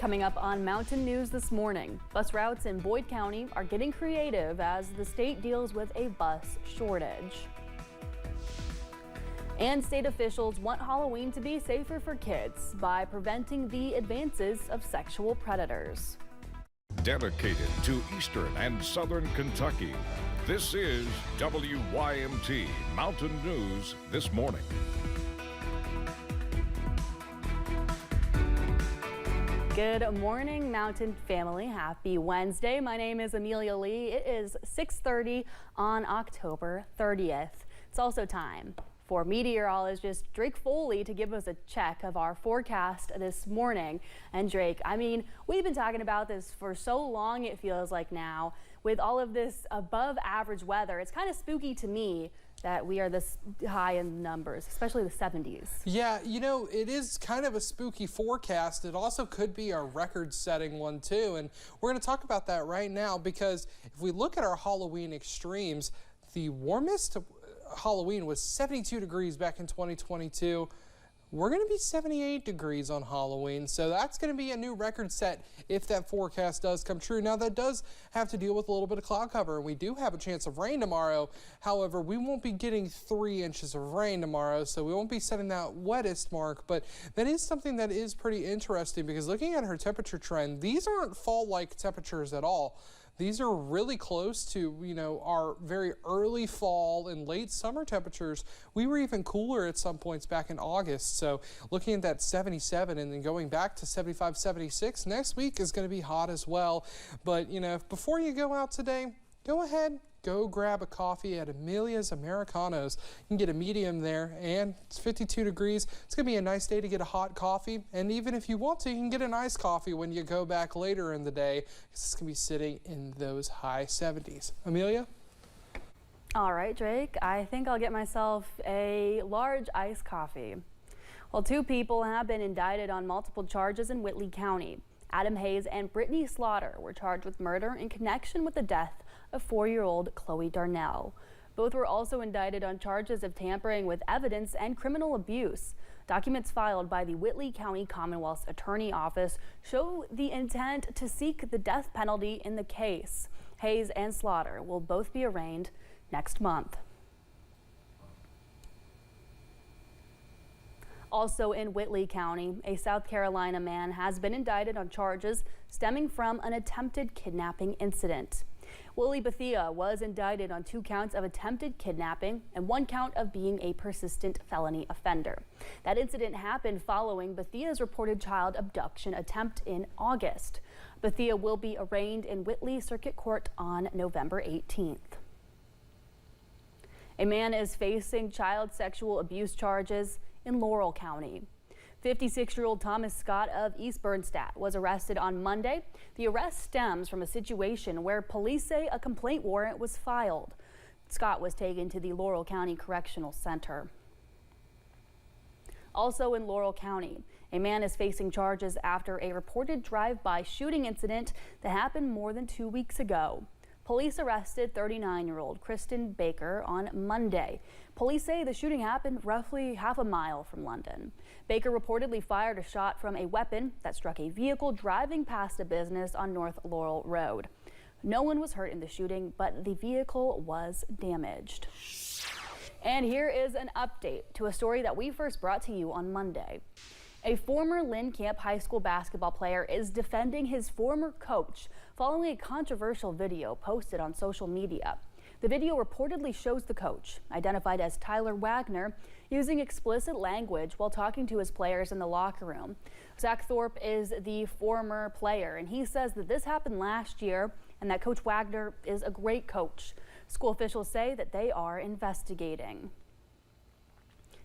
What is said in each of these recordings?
Coming up on Mountain News this morning, bus routes in Boyd County are getting creative as the state deals with a bus shortage. And state officials want Halloween to be safer for kids by preventing the advances of sexual predators. Dedicated to Eastern and Southern Kentucky, this is WYMT Mountain News this morning. Good morning, Mountain family. Happy Wednesday. My name is Amelia Lee. It is 6:30 on October 30th. It's also time for meteorologist Drake Foley to give us a check of our forecast this morning. And Drake, I mean, we've been talking about this for so long, it feels like now. With all of this above average weather, it's kind of spooky to me that we are this high in numbers, especially the 70s. Yeah, you know, it is kind of a spooky forecast. It also could be a record-setting one too, and we're going to talk about that right now because if we look at our Halloween extremes, the warmest Halloween was 72 degrees back in 2022. We're going to be 78 degrees on Halloween, so that's going to be a new record set if that forecast does come true. Now, that does have to deal with a little bit of cloud cover, and we do have a chance of rain tomorrow. However, we won't be getting 3 inches of rain tomorrow, so we won't be setting that wettest mark, but that is something that is pretty interesting because looking at her temperature trend, these aren't fall-like temperatures at all. These are really close to, you know, our very early fall and late summer temperatures. We were even cooler at some points back in August. So looking at that 77 and then going back to 75, 76 next week is going to be hot as well. But, you know, before you go out today, go ahead. Go grab a coffee at Amelia's Americanos. You can get a medium there, and it's 52 degrees. It's going to be a nice day to get a hot coffee, and even if you want to, you can get an iced coffee when you go back later in the day, because it's going to be sitting in those high 70s. Amelia? All right, Drake, I think I'll get myself a large iced coffee. Well, 2 people have been indicted on multiple charges in Whitley County. Adam Hayes and Brittany Slaughter were charged with murder in connection with the death of 4-year-old Chloe Darnell. Both were also indicted on charges of tampering with evidence and criminal abuse. Documents filed by the Whitley County Commonwealth's Attorney Office show the intent to seek the death penalty in the case. Hayes and Slaughter will both be arraigned next month. Also in Whitley County, a South Carolina man has been indicted on charges stemming from an attempted kidnapping incident. Willie Bethea was indicted on 2 counts of attempted kidnapping and 1 count of being a persistent felony offender. That incident happened following Bethea's reported child abduction attempt in August. Bethea will be arraigned in Whitley Circuit Court on November 18th. A man is facing child sexual abuse charges in Laurel County. 56-year-old Thomas Scott of East Bernstadt was arrested on Monday. The arrest stems from a situation where police say a complaint warrant was filed. Scott was taken to the Laurel County Correctional Center. Also in Laurel County, a man is facing charges after a reported drive-by shooting incident that happened more than 2 weeks ago. Police arrested 39-year-old Kristen Baker on Monday. Police say the shooting happened roughly half a mile from London. Baker reportedly fired a shot from a weapon that struck a vehicle driving past a business on North Laurel Road. No one was hurt in the shooting, but the vehicle was damaged. And here is an update to a story that we first brought to you on Monday. A former Lynn Camp High School basketball player is defending his former coach following a controversial video posted on social media. The video reportedly shows the coach, identified as Tyler Wagner, using explicit language while talking to his players in the locker room. Zach Thorpe is the former player, and he says that this happened last year and that Coach Wagner is a great coach. School officials say that they are investigating.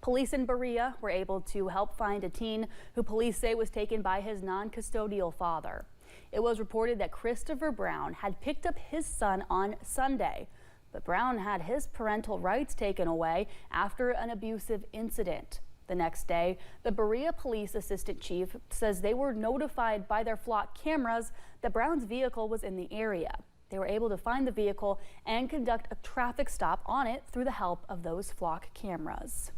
Police in Berea were able to help find a teen who police say was taken by his non-custodial father. It was reported that Christopher Brown had picked up his son on Sunday, but Brown had his parental rights taken away after an abusive incident. The next day, the Berea Police Assistant Chief says they were notified by their flock cameras that Brown's vehicle was in the area. They were able to find the vehicle and conduct a traffic stop on it through the help of those flock cameras.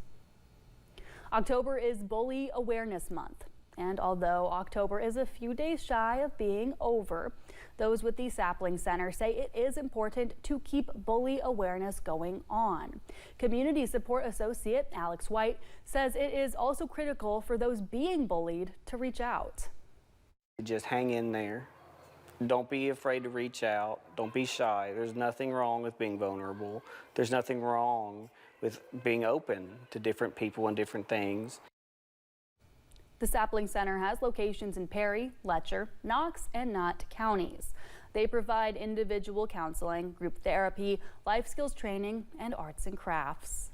October is Bully Awareness Month, And although October is a few days shy of being over, those with the Sapling Center say it is important to keep bully awareness going on. Community Support Associate Alex White says it is also critical for those being bullied to reach out. Just hang in there. Don't be afraid to reach out. Don't be shy. There's nothing wrong with being vulnerable. There's nothing wrong with being open to different people and different things. The Sapling Center has locations in Perry, Letcher, Knox, and Knott counties. They provide individual counseling, group therapy, life skills training, and arts and crafts.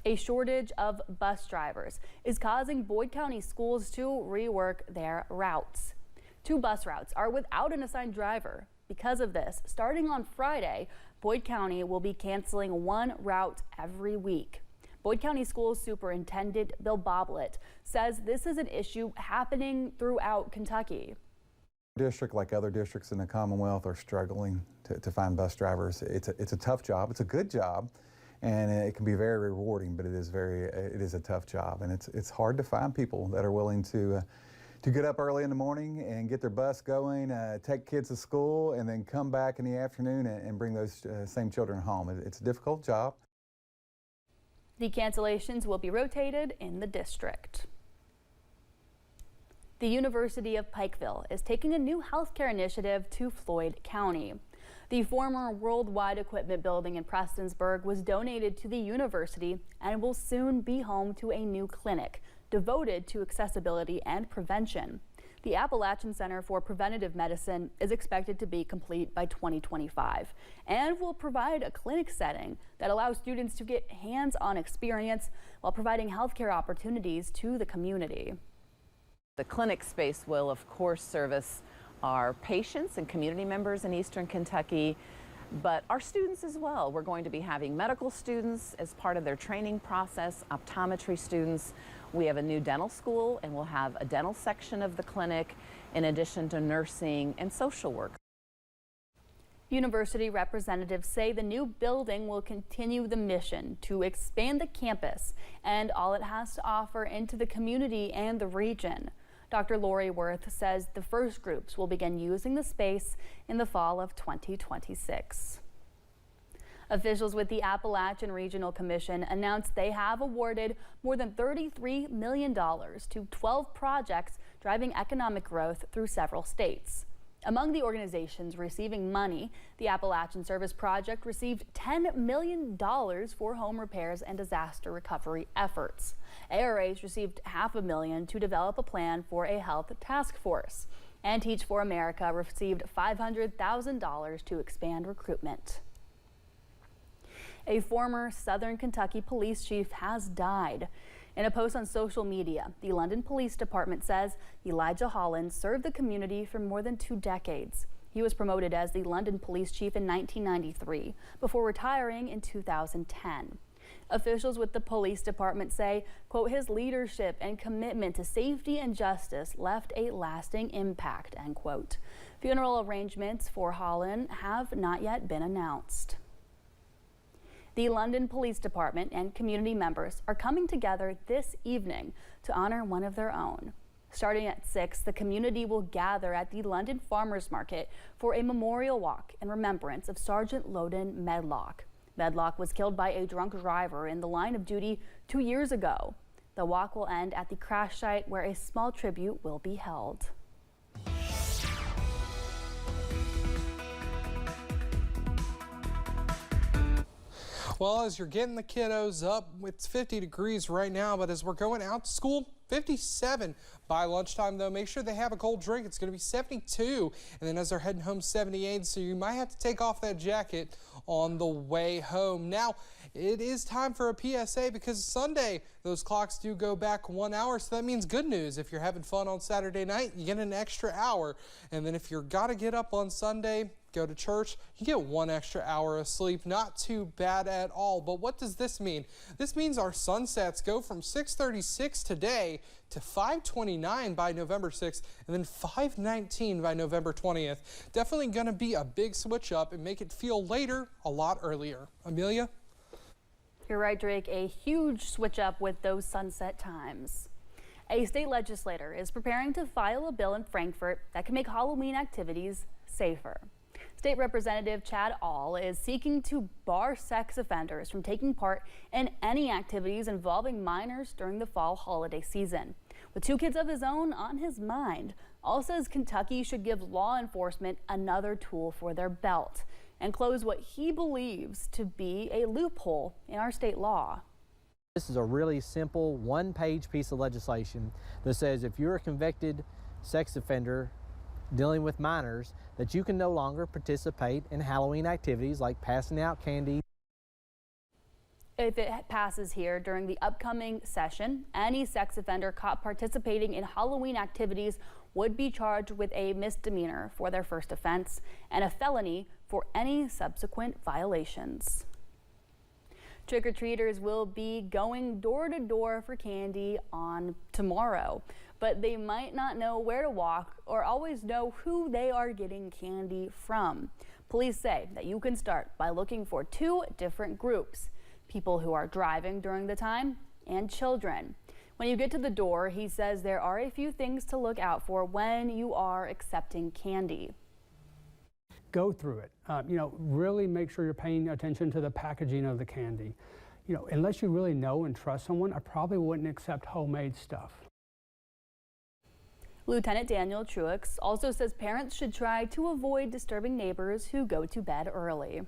A shortage of bus drivers is causing Boyd County schools to rework their routes. 2 bus routes are without an assigned driver. Because of this, starting on Friday, Boyd County will be canceling 1 route every week. Boyd County Schools Superintendent Bill Boblett says this is an issue happening throughout Kentucky. District, like other districts in the Commonwealth, are struggling to find bus drivers. It's a tough job. It's a good job, and it can be very rewarding, but it is a tough job, and it's hard to find people that are willing to get up early in the morning and get their bus going, take kids to school, and then come back in the afternoon and bring those same children home. It's a difficult job. The cancellations will be rotated in the district. The University of Pikeville is taking a new healthcare initiative to Floyd County. The former Worldwide Equipment building in Prestonsburg was donated to the university and will soon be home to a new clinic devoted to accessibility and prevention. The Appalachian Center for Preventative Medicine is expected to be complete by 2025 and will provide a clinic setting that allows students to get hands-on experience while providing healthcare opportunities to the community. The clinic space will, of course, service our patients and community members in Eastern Kentucky, but our students as well. We're going to be having medical students as part of their training process, optometry students. We have a new dental school, and we'll have a dental section of the clinic in addition to nursing and social work. University representatives say the new building will continue the mission to expand the campus and all it has to offer into the community and the region. Dr. Lori Worth says the first groups will begin using the space in the fall of 2026. Officials with the Appalachian Regional Commission announced they have awarded more than $33 million to 12 projects driving economic growth through several states. Among the organizations receiving money, the Appalachian Service Project received $10 million for home repairs and disaster recovery efforts. ARAs received $500,000 to develop a plan for a health task force. And Teach for America received $500,000 to expand recruitment. A former Southern Kentucky police chief has died. In a post on social media, the London Police Department says Elijah Holland served the community for more than 2 decades. He was promoted as the London Police Chief in 1993 before retiring in 2010. Officials with the police department say, quote, his leadership and commitment to safety and justice left a lasting impact, end quote. Funeral arrangements for Holland have not yet been announced. The London Police Department and community members are coming together this evening to honor one of their own. Starting at 6, the community will gather at the London Farmers Market for a memorial walk in remembrance of Sergeant Loden Medlock. Medlock was killed by a drunk driver in the line of duty 2 years ago. The walk will end at the crash site where a small tribute will be held. Well, as you're getting the kiddos up, it's 50 degrees right now, but as we're going out to school, 57 by lunchtime, though. Make sure they have a cold drink. It's going to be 72, and then as they're heading home, 78, so you might have to take off that jacket on the way home. Now, it is time for a PSA because Sunday, those clocks do go back 1 hour, so that means good news. If you're having fun on Saturday night, you get an extra hour, and then if you're got to get up on Sunday, go to church, you get 1 extra hour of sleep. Not too bad at all. But what does this mean? This means our sunsets go from 6:36 today to 5:29 by November 6th and then 5:19 by November 20th. Definitely going to be a big switch up and make it feel later a lot earlier. Amelia? You're right, Drake. A huge switch up with those sunset times. A state legislator is preparing to file a bill in Frankfort that can make Halloween activities safer. State Representative Chad All is seeking to bar sex offenders from taking part in any activities involving minors during the fall holiday season. With 2 kids of his own on his mind, All says Kentucky should give law enforcement another tool for their belt and close what he believes to be a loophole in our state law. This is a really simple one-page piece of legislation that says if you're a convicted sex offender dealing with minors, that you can no longer participate in Halloween activities like passing out candy. If it passes here during the upcoming session, any sex offender caught participating in Halloween activities would be charged with a misdemeanor for their first offense and a felony for any subsequent violations. Trick-or-treaters will be going door to door for candy on tomorrow, but they might not know where to walk or always know who they are getting candy from. Police say that you can start by looking for 2 different groups: people who are driving during the time and children. When you get to the door, he says there are a few things to look out for when you are accepting candy. Go through it. Really make sure you're paying attention to the packaging of the candy. Unless you really know and trust someone, I probably wouldn't accept homemade stuff. Lieutenant Daniel Truix also says parents should try to avoid disturbing neighbors who go to bed early.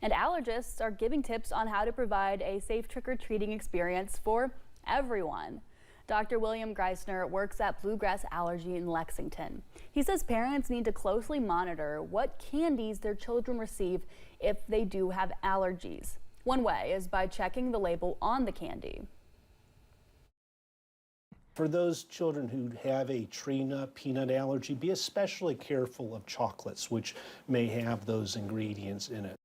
And allergists are giving tips on how to provide a safe trick-or-treating experience for everyone. Dr. William Greisner works at Bluegrass Allergy in Lexington. He says parents need to closely monitor what candies their children receive if they do have allergies. One way is by checking the label on the candy. For those children who have a tree nut, peanut allergy, be especially careful of chocolates, which may have those ingredients in it.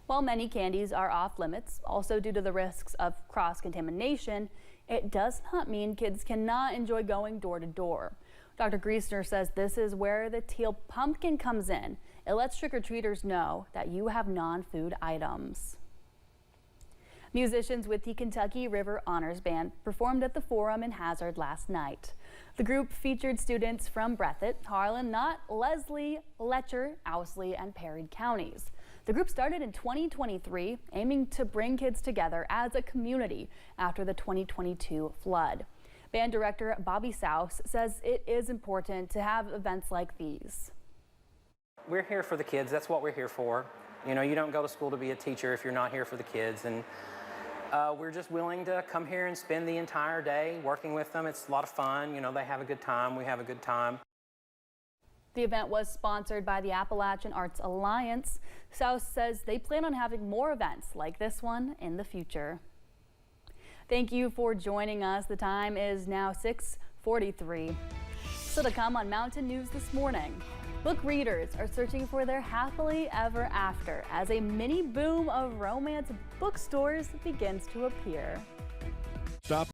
While many candies are off limits, also due to the risks of cross-contamination, it does not mean kids cannot enjoy going door to door. Dr. Greisner says this is where the teal pumpkin comes in. It lets trick-or-treaters know that you have non-food items. Musicians with the Kentucky River Honors Band performed at the Forum in Hazard last night. The group featured students from Breathitt, Harlan, Knott, Leslie, Letcher, Owsley, and Perry counties. The group started in 2023, aiming to bring kids together as a community after the 2022 flood. Band director Bobby Souse says it is important to have events like these. We're here for the kids. That's what we're here for. You don't go to school to be a teacher if you're not here for the kids. And we're just willing to come here and spend the entire day working with them. It's a lot of fun. They have a good time. We have a good time. The event was sponsored by the Appalachian Arts Alliance. Souse says they plan on having more events like this one in the future. Thank you for joining us. The time is now 6:43. So to come on Mountain News this morning, book readers are searching for their happily ever after as a mini boom of romance bookstores begins to appear. Stop